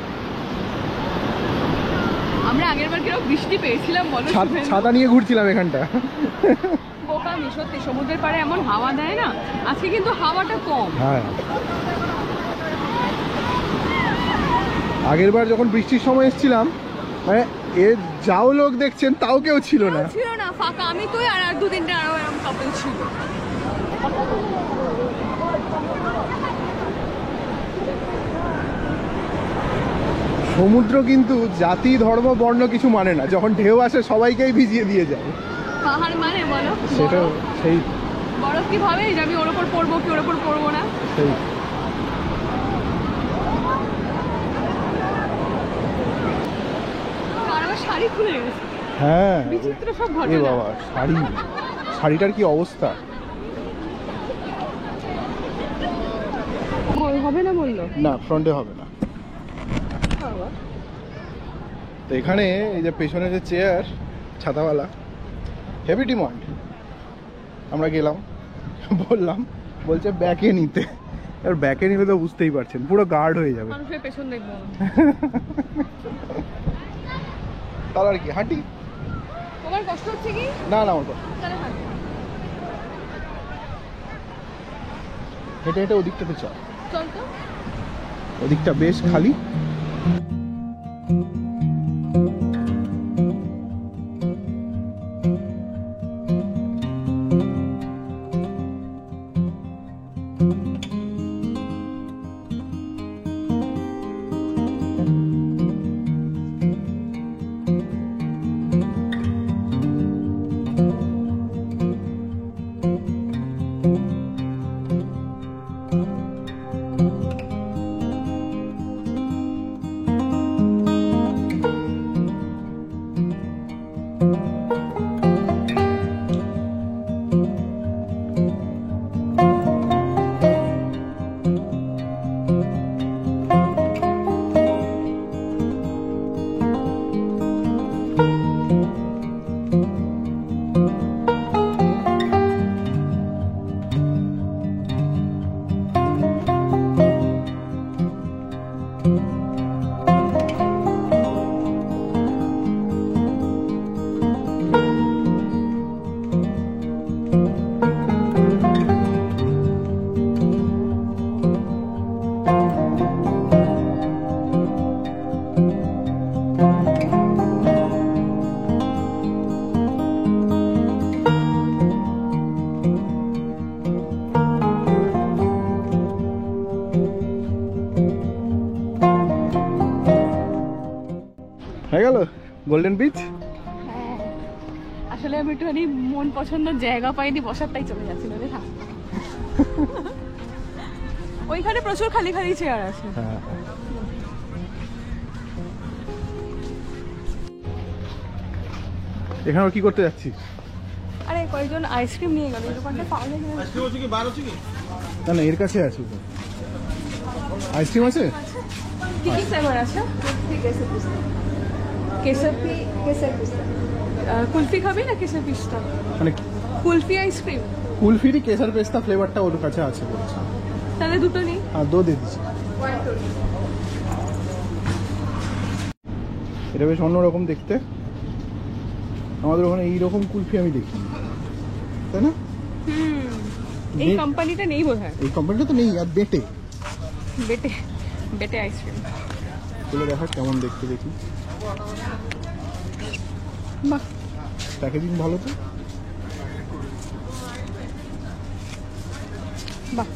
আমরা আগের বার কিরকম বৃষ্টি পেয়েছিলাম বলো? ছাতা নিয়ে ঘুরছিলাম এখানটা। বোকামি সত্যি, সমুদ্রের পাড়ে এমন হাওয়া দেয় না, আজকে কিন্তু হাওয়াটা কম। হ্যাঁ, আগের বার যখন বৃষ্টির সময় এসেছিলাম, মানে এ যাও লোক দেখছেন তাও কেউ ছিল না, ছিল না, ফাঁকা। আমি তুই আর 2-3টে আরো এরকম কাপল ছিল। সমুদ্র কিন্তু জাতি ধর্ম বর্ণ কিছু মানে না, যখন ঢেউ আসে সবাইকেই ভিজিয়ে দিয়ে যায়। পাহাড় মানে বলো, সেটাও সেই বরফ কি ভাবে যে আমি ওর ওপর পড়বো কি ওর ওপর পড়বো না? সেই আর আমার শাড়ি খুলে গেছে। হ্যাঁ, বিচিত্র সব এ ঘটনা। বাবা, শাড়িটার কি অবস্থা। হবে না বললো না, ফ্রন্টে হবে না। তো এখানে এই যে পেছনে যে চেয়ার ছাতাওয়ালা, হেভি ডিমান্ড। আমরা গেলাম, বললাম, বলছে ব্যাকে নিতে। আর ব্যাকে নিলে তো বুঝতেই পারছেন পুরো গার্ড হয়ে যাবে। মানুষের পেছন দেখবো তাহলে আর কি হাঁটি। তোমার কষ্ট হচ্ছে কি? না না, আমার কথা তাহলে হাঁটো। হেঁটে হেঁটে ওদিকটাতে চল। চল তো। ওদিকটা বেশ খালি। হয়ে গেল গোল্ডেন বিচ। আসলে আমি একটুখানি মন পছন্দের জায়গা পাইনি বসার, তাই চলে যাচ্ছিল রে। ওইখানে প্রচুর খালি খালি চেয়ার আছে। হ্যাঁ, এখানে কি করতে যাচ্ছি? আরে কয়েকজন আইসক্রিম নিয়ে গেল, এই দোকানটা পাওয়া যায় কিনা? না না, এর কাছে আছে। আইসক্রিম আছে? কি কি ফ্লেভার আছে? কেসর পিস্তা। কুলফি খাবি না কেসর পিস্তা? মানে কুলফি আইসক্রিম। কুলফিরই কেসার পেস্তা ফ্লেভারটা ওর কাছে আছে বলছে। তাহলে দুটো নেই। হ্যাঁ, দো দিয়ে দিচ্ছি। এটা বেশ অন্যরকম দেখতে। আমাদের ওখানে এইরকম কুলফি আমি দেখিনি, তাই না? এই কোম্পানিটা নেই বোধহয়। এই কোম্পানিটা তো নেই। আর বেটে বেটে আইসক্রিম তুলে দেখা কেমন দেখতে, দেখি। বাহ, প্যাকেজিং ভালো তো। বাহ।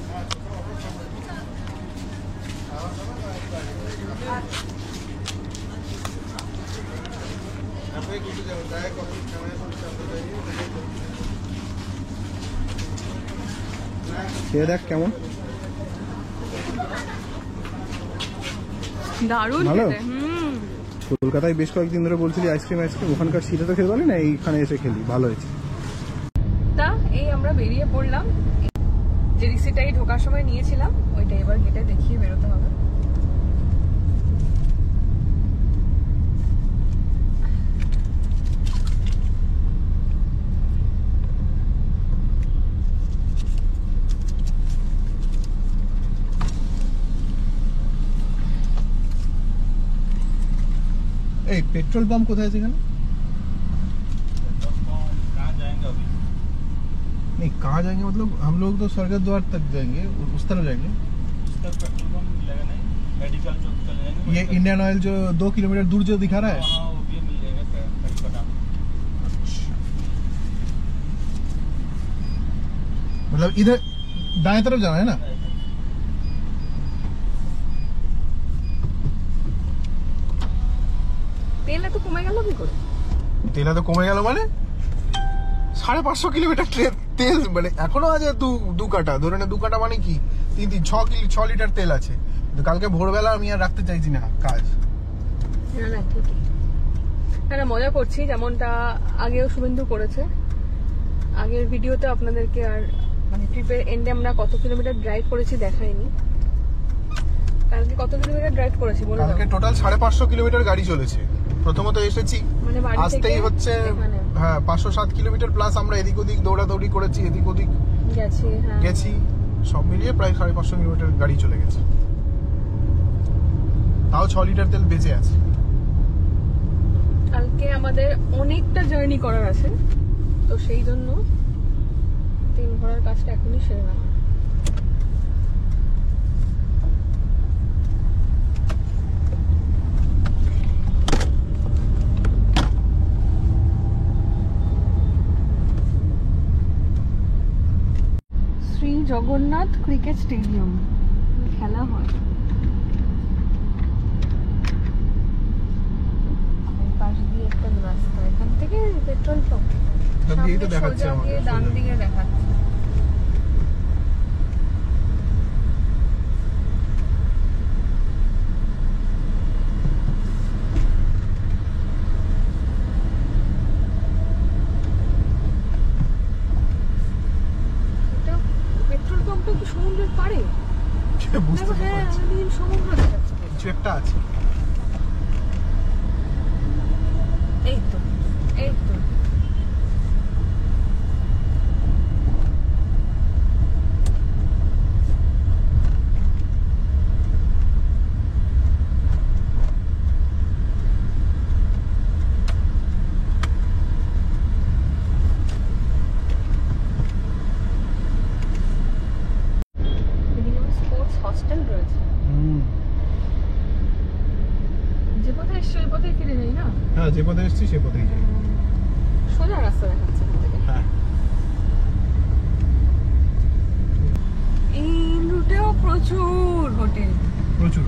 খেয়ে দেখ কেমন। দারুণ ভালো? খেতে। কলকাতায় বেশ কয়েকদিন ধরে বলছিলি আইসক্রিম, ওখানকার শীতে তো খেতে পারলি না, এইখানে এসে খেলি, ভালো হয়েছে। তা এই আমরা বেরিয়ে পড়লাম। যে রিসিটাই ঢোকার সময় নিয়েছিলাম ওইটা এবার গেটে দেখিয়ে বেরোতে হবে। এই পেট্রোল পাম্প কোথায় আছে এখানে? नहीं, कहाँ जाएंगे मतलब हम लोग तो स्वर्गद्वार द्वार तक जाएंगे, उस तरफ जाएंगे। पेट्रोल पंप मिलेगा नहीं, मेडिकल चौक चले जाएंगे। ये इंडियन ऑयल जो 2 किलोमीटर दूर जो दिखा रहा है, हाँ, वो भी मिल जाएगा कलकत्ता में। मतलब इधर दाएं तरफ जाना है ना? তেল এত কমে গেল কি করে? তেল তো কমে গেল মানে 550 কিলোমিটার তেল, মানে এখনো আছে দু কাটা, ধরে না 2 কাটা মানে কি 6 লিটার তেল আছে। কালকে ভোরবেলা আমি আর রাখতে চাইছি না কাজ। না ঠিকই। না মজা করছি, যেমনটা আগেও শুভেন্দু করেছে। আগের ভিডিওতে আপনাদেরকে আর মানে ট্রিপের এন্ডে আমরা কত কিলোমিটার ড্রাইভ করেছি দেখাইনি। কালকে কত কিলোমিটার ড্রাইভ করেছি বলে দাও? কালকে টোটাল 550 কিলোমিটার গাড়ি চলেছে। প্রথমত এসেছি, মানে বাড়ি থেকে আসতেই হচ্ছে হ্যাঁ 507 কিলোমিটার প্লাস আমরা এদিক ওদিক দৌড়াদৌড়ি করেছি, এদিক ওদিক গেছি, সব মিলিয়ে প্রায় 550 কিলোমিটার গাড়ি চলে গেছে। তাও 6 লিটার তেল বেঁচে আছে। কালকে আমাদের অনেকটা জার্নি করার আছে, তো সেই জন্য তেল ভরার কাজটা এখনই সেরে নেওয়া। জগন্নাথ ক্রিকেট স্টেডিয়াম, খেলা হয়। এই পাশ দিয়ে একটা রাস্তা, এখান থেকে পেট্রোল পাম্প এখান দিয়েই তো দেখাচ্ছে সোজা আমাকে, গিয়ে ডান সোজা। দিকে দেখাচ্ছে। এটা পেট্রোল পাম্পটা কি সমুদ্রের পাড়ে? বুঝতে তো হ্যাঁ, পারছি আমি সমুদ্র দেখাচ্ছে। কিছু একটা আছে। এই তো, এই তো। এদিকে স্পোর্টস হস্টেল রয়েছে। যে পথে এসছি ওই পথেই ফিরে যাই না? হ্যাঁ, যে পথে এসেছি সে পথেই যাই। সোজা রাস্তা দেখাচ্ছে এখান থেকে। হ্যাঁ, এই রুটেও প্রচুর হোটেল। প্রচুর।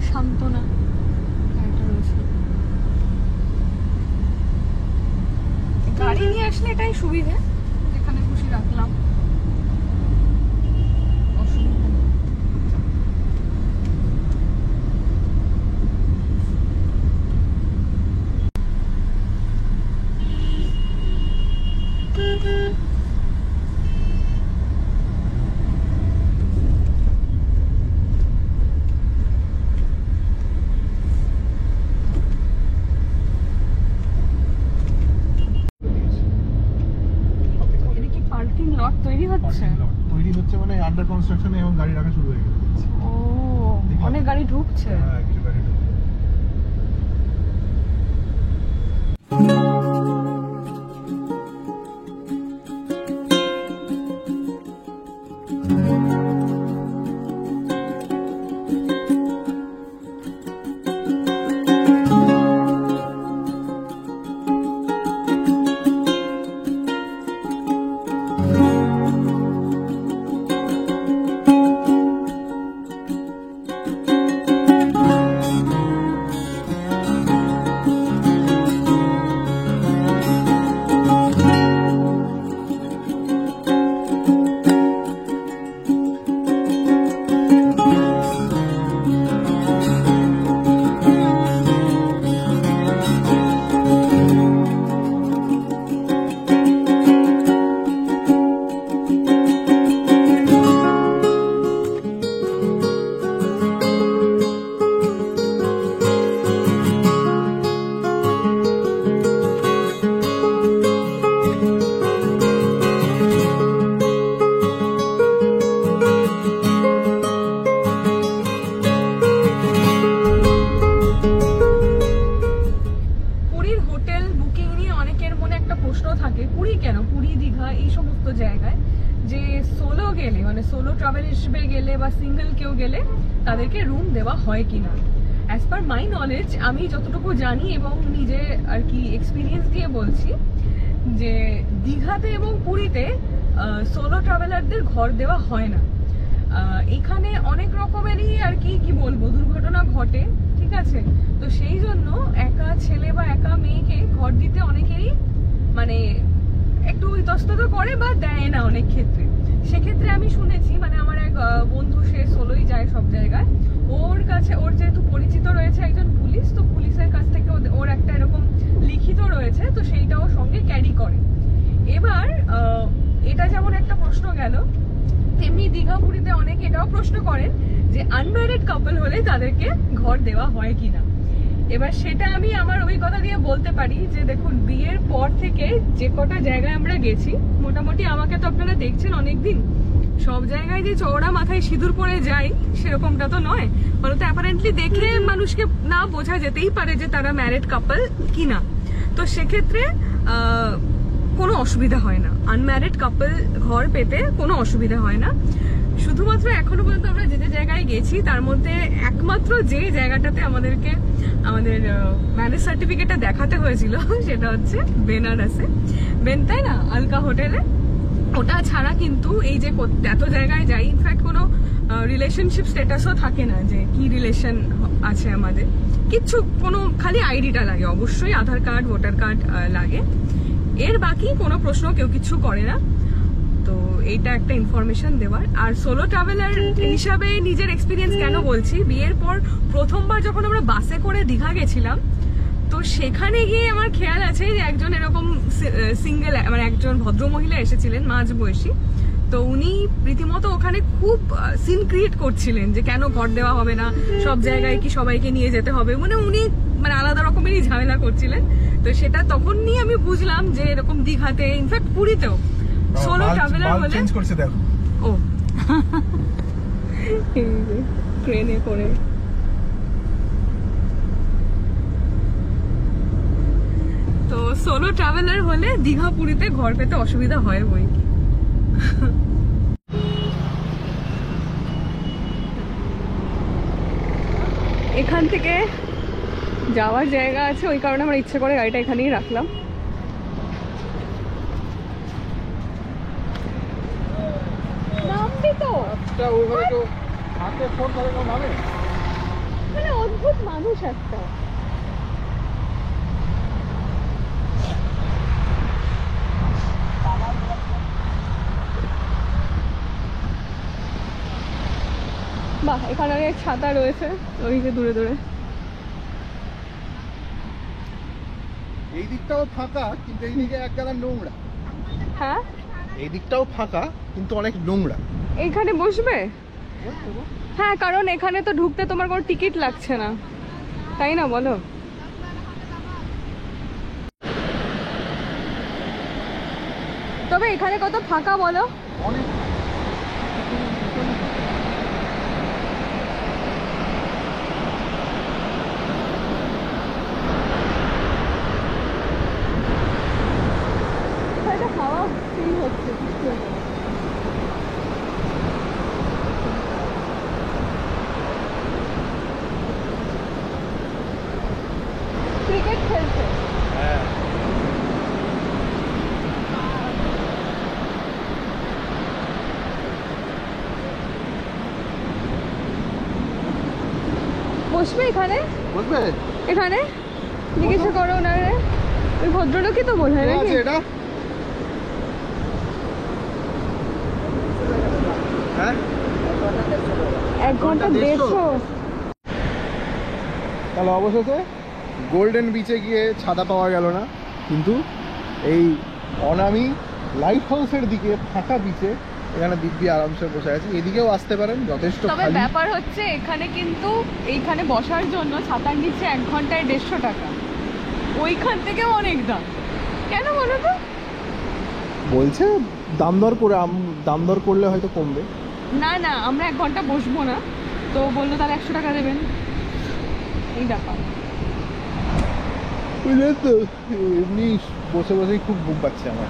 সান্তনা একটা রয়েছে। গাড়ি নিয়ে আসলে এটাই সুবিধে, যেখানে খুশি রাখলাম, অসুবিধা নেই। এটা কি পার্কিং লট তৈরি হচ্ছে? তৈরি হচ্ছে মানে আন্ডার কনস্ট্রাকশনে, এবং গাড়ি রাখা শুরু হয়ে গেছে। ও, অনেক গাড়ি ঢুকছে। হ্যাঁ, কিছু গাড়ি ঢুকছে। সোলো ট্রাভেল হিসেবে গেলে বা সিঙ্গেল কেউ গেলে তাদেরকে রুম দেওয়া হয় কিনা। অ্যাজ পার মাই নলেজ, আমি যতটুকু জানি এবং নিজে আর কি এক্সপিরিয়েন্স দিয়ে বলছি যে দীঘাতে এবং পুরীতে সোলো ট্রাভেলারদের ঘর দেওয়া হয় না। এখানে অনেক রকমেরই আর কি কি বলবো দুর্ঘটনা ঘটে, ঠিক আছে? তো সেই জন্য একা ছেলে বা একা মেয়েকে ঘর দিতে অনেকেরই মানে একটু ইতস্তত করে বা দেয় না অনেক ক্ষেত্রে। সেক্ষেত্রে আমি শুনেছি, মানে আমার এক বন্ধু, সে সোলোই যায় সব জায়গায়, ওর কাছে ওর যেহেতু পরিচিত রয়েছে একজন পুলিশ, তো পুলিশের কাছ থেকে ওর একটা এরকম লিখিত রয়েছে, তো সেইটাও সঙ্গে ক্যারি করে। এবার এটা যেমন একটা প্রশ্ন গেল, তেমনি দীঘা পুরীতে অনেকে এটাও প্রশ্ন করেন যে আনম্যারিড কাপল হলে তাদেরকে ঘর দেওয়া হয় কিনা। এবার সেটা আমি আমার অভিজ্ঞতা দিয়ে বলতে পারি যে দেখুন, বিয়ের পর থেকে যে কটা জায়গায় আমরা গেছি, মোটামুটি আমাকে তো আপনারা দেখছেন অনেকদিন, সব জায়গায় যে চওড়া মাথায় সিঁদুর পরে যাই সেরকমটা তো নয়, বলতে অ্যাপারেন্টলি দেখে মানুষকে না বোঝা যেতেই পারে যে তারা ম্যারিড কাপল কিনা। তো সেক্ষেত্রে কোনো অসুবিধা হয় না, আনম্যারিড কাপল ঘর পেতে কোনো অসুবিধা হয় না। শুধুমাত্র এখনো পর্যন্ত আমরা যে যে জায়গায় গেছি তার মধ্যে একমাত্র যে জায়গাটাতে আমাদেরকে আমাদের ম্যারেজ সার্টিফিকেটটা দেখাতে হয়েছিল সেটা হচ্ছে বেনারসে, তাই না, আলকা হোটেলে। ওটা ছাড়া কিন্তু এই যে এত জায়গায় যাই, ইনফ্যাক্ট কোনো রিলেশনশিপ স্ট্যাটাসও থাকে না যে কি রিলেশন আছে আমাদের, কিচ্ছু, কোনো খালি আইডিটা লাগে, অবশ্যই আধার কার্ড ভোটার কার্ড লাগে, এর বাকি কোনো প্রশ্ন কেউ কিছু করে না। তো এইটা একটা ইনফরমেশন দেওয়ার। আর সোলো ট্রাভেলার হিসাবে নিজের এক্সপিরিয়েন্স কেন বলছি, বিয়ের পর প্রথমবার যখন আমরা বাসে করে দীঘা গেছিলাম, তো সেখানে গিয়ে আমার খেয়াল আছে যে একজন এরকম সিঙ্গেল, মানে একজন ভদ্রমহিলা এসেছিলেন মাঝবয়সী, তো উনি রীতিমতো ওখানে খুব সিন ক্রিয়েট করছিলেন যে কেন ঘর দেওয়া হবে না, সব জায়গায় কি সবাইকে নিয়ে যেতে হবে, মানে উনি মানে আলাদা রকমেরই ঝামেলা করছিলেন। তো সেটা তখন নিয়ে আমি বুঝলাম যে এরকম দীঘাতে, ইনফ্যাক্ট পুরীতেও সোলো ট্রাভেলার হলে চেঞ্জ করছে দেখো। ও ট্রেনে করে তো সোলো ট্রাভেলার হলে দীঘা পুরীতে ঘর পেতে অসুবিধা হয় বই কি। এখান থেকে যাওয়ার জায়গা আছে, ওই কারণে আমার ইচ্ছে করে গাড়িটা এখানেই রাখলাম। নামবি তো, মানে অদ্ভুত মানুষ একটা। বাহ, এখানে অনেক ছাতা রয়েছে ওই যে দূরে দূরে। এই দিকটাও ফাঁকা, কিন্তু এই দিকে এক গাদা নোংরা। হ্যাঁ, এই দিকটাও ফাঁকা কিন্তু অনেক নোংরা। এইখানে বসবে? হ্যাঁ, কারণ এখানে তো ঢুকতে তোমার কোনো টিকিট লাগছে না, তাই না বলো? তবে এখানে কত ফাঁকা বলো। অনেক হাওয়া ফিল হচ্ছে। ক্রিকেট খেলছে। বসবে এখানে? বুঝবে এখানে জিজ্ঞাসা করো ওনারে, ওই ভদ্রলোকই তো বোধ হয় নাকি? এটা হ্যাঁ 1 ঘন্টা 150। তাহলে অবশেষে গোল্ডেন বিচে গিয়ে ছাদা পাওয়া গেল না, কিন্তু এই অনামি লাইট হাউসের দিকে ফাঁকা বিচে এখানে দিব্যি আরামসে বসে আছি। এদিকেও আসতে পারেন, যথেষ্ট তবে খালি। ব্যাপার হচ্ছে এখানে কিন্তু এইখানে বসার জন্য ছাতার নিচে 1 ঘন্টায় 150 টাকা, ওইখান থেকেও অনেক দাম। কেন বলো তো? বলছে দাম দর করলে হয়তো কমবে। না না, আমরা 1 ঘন্টা বসবো না, তো বললো তাহলে 100 টাকা দেবেন, এই ব্যাপার। বুঝলেন তো, এমনি বসে বসেই খুব বুক পাচ্ছে আমার।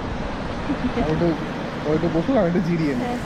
আমি একটু বসুক, আমি একটু জিরিয়ে নিই।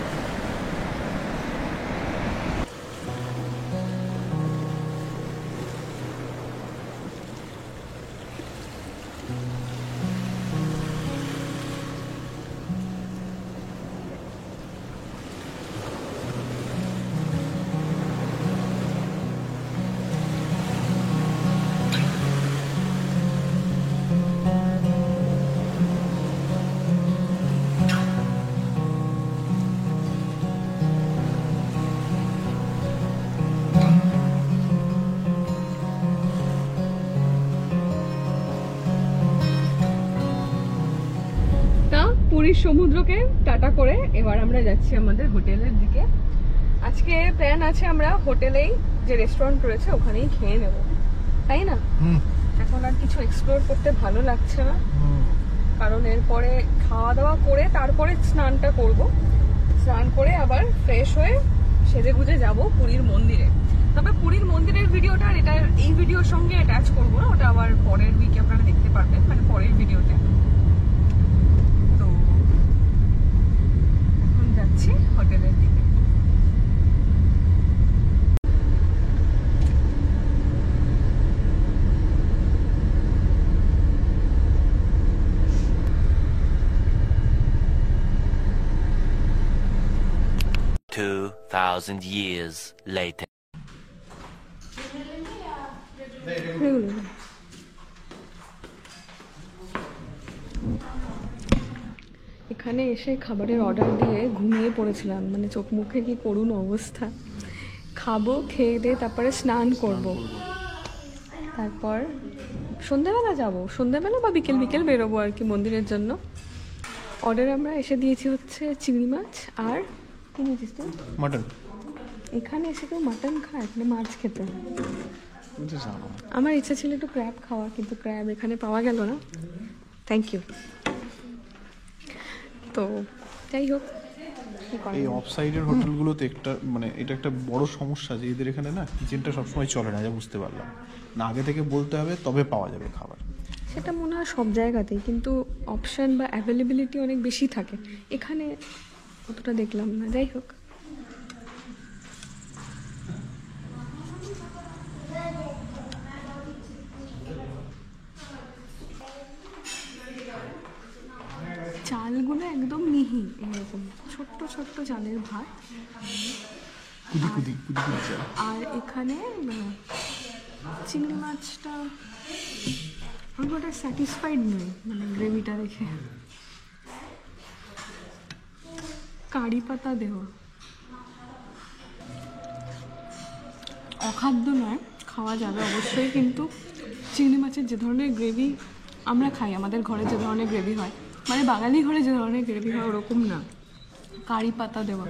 পুরীর সমুদ্রকে টাটা করে এবার আমরা যাচ্ছি আমাদের হোটেলের দিকে। আজকে প্ল্যান আছে আমরা হোটেলেই, যে রেস্টুরেন্ট রয়েছে ওখানেই খেয়ে নেব, তাই না? এখন আর কিছু এক্সপ্লোর করতে ভালো লাগছে না, কারণ এরপরে খাওয়া দাওয়া করে তারপরে স্নানটা করব, স্নান করে আবার ফ্রেশ হয়ে সেজে গুজে যাব পুরীর মন্দিরে। তবে পুরীর মন্দিরের ভিডিওটা এটা এই ভিডিওর সঙ্গে অ্যাটাচ করবো না, ওটা আবার পরের উইকে আপনারা দেখতে পারবেন, মানে পরের ভিডিওতে। তো এখন যাচ্ছি হোটেলের দিকে। 2,000 years later. এখানে এসে খাবারের অর্ডার দিয়ে ঘুমিয়ে পড়েছিলাম, মানে চোখ মুখে কি করুণ অবস্থা। খাবো, খেয়ে দিয়ে তারপরে স্নান করব, তারপর সন্ধ্যাবেলা যাব, সন্ধ্যাবেলা বা বিকেল বিকেল বেরোবো আর কি মন্দিরের জন্য। অর্ডার আমরা এসে দিয়েছি হচ্ছে চিংড়ি মাছ আর কি নিয়েছিস তুই? মাটন। এখানে এসে কেউ মাটন খায়, এখানে মাছ খেতে। তুমি তো জানো। আমার ইচ্ছা ছিল একটু ক্র্যাব খাওয়া, কিন্তু ক্র্যাব এখানে পাওয়া গেল না। Thank you. তো যাই হোক, কি করা এই যাবে? অফ সাইডের হোটেলগুলোতে একটা মানে এটা একটা বড় সমস্যা যে এদের এখানে না কিচেনটা সবসময় চলে না, যা বুঝতে পারলাম না। আগে থেকে বলতে হবে তবে পাওয়া যাবে খাবার। সেটা মনে হয় সব জায়গাতেই, কিন্তু অপশান বা অ্যাভেলেবিলিটি অনেক বেশি থাকে, এখানে অতটা দেখলাম না। যাই হোক, চালগুলো একদম মিহি, এরকম ছোট্ট ছোট্ট চালের ভাত। কুদি কুদি কুদি কুদি চাল। আর এখানে চিংড়ি মাছটা আমি ওটা স্যাটিসফাইড নই, মানে গ্রেভিটা দেখে। কারি পাতা দেওয়া, অখাদ্য নয়, খাওয়া যাবে অবশ্যই, কিন্তু চিংড়ি মাছের যে ধরনের গ্রেভি আমরা খাই, আমাদের ঘরে যে ধরনের গ্রেভি হয়, মানে বাঙালি ঘরে যে ধরনের গ্রেভি হয় ওরকম না। কারি পাতা দেওয়া,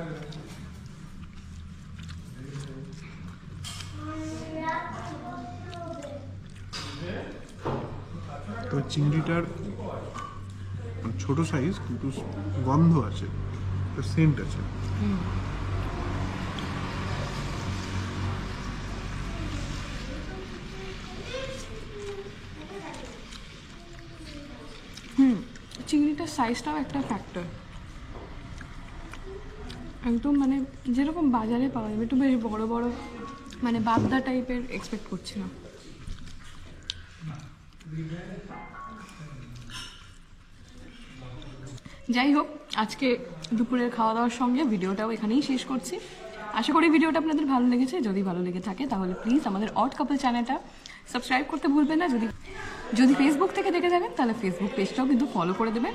তো চিংড়িটার ছোট সাইজ কিন্তু গন্ধ আছে, সেন্ট আছে। চিংড়িটার সাইজটাও একটা ফ্যাক্টর। একদম মানে যেরকম বাজারে পাওয়া যাবে, একটু বেশ বড় বড়, মানে বাগদা টাইপের এক্সপেক্ট করছিলাম। যাই হোক, আজকে দুপুরের খাওয়া দাওয়ার সঙ্গে ভিডিওটাও এখানেই শেষ করছি। আশা করি ভিডিওটা আপনাদের ভালো লেগেছে। যদি ভালো লেগে থাকে তাহলে প্লিজ আমাদের অড কাপল চ্যানেলটা সাবস্ক্রাইব করতে ভুলবেন না। যদি ফেসবুক থেকে দেখে যাবেন তাহলে ফেসবুক পেজটাও কিন্তু ফলো করে দেবেন।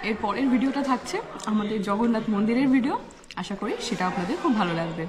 এর পরের ভিডিওটা থাকছে আমাদের জগন্নাথ মন্দিরের ভিডিও, আশা করি সেটা আপনাদের খুব ভালো লাগবে।